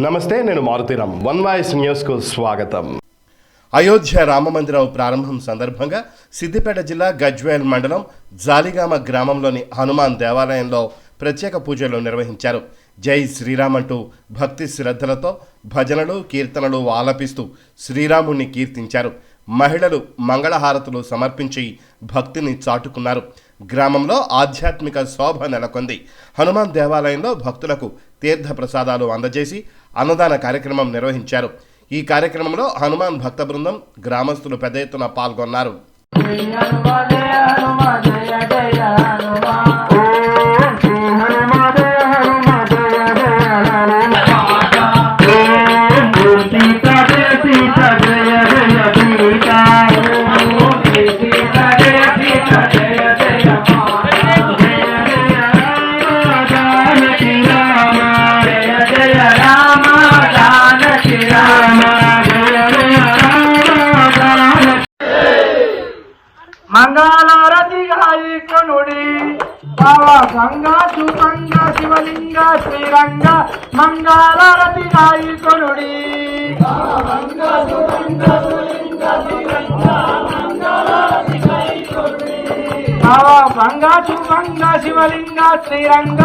నమస్తే, నేను Maruthi Ram. One voice న్యూస్కు స్వాగతం. అయోధ్య రామమందిరం ప్రారంభం సందర్భంగా సిద్దిపేట జిల్లా గజ్వేల్ మండలం జాలిగామ గ్రామంలోని హనుమాన్ దేవాలయంలో ప్రత్యేక పూజలు నిర్వహించారు. జై శ్రీరామ్ అంటూ భక్తి శ్రద్ధలతో భజనలు కీర్తనలు ఆలపిస్తూ శ్రీరాముణ్ణి కీర్తించారు. మహిళలు మంగళహారతులు సమర్పించి భక్తిని చాటుకున్నారు. గ్రామంలో ఆధ్యాత్మిక శోభ నెలకొంది. హనుమాన్ దేవాలయంలో భక్తులకు తీర్థ ప్రసాదాలు అందజేసి అన్నదాన కార్యక్రమం నిర్వహించారు. ఈ కార్యక్రమంలో హనుమాన్ భక్త బృందం, గ్రామస్తులు పెద్ద ఎత్తున పాల్గొన్నారు. మంగళారతి గాయి కొనుడి బావా గంగా సుగంగ శివలింగ శ్రీరంగ మంగళారతి గాయి కొనుడి బావా గంగా సుగంగ శివలింగ శ్రీరంగ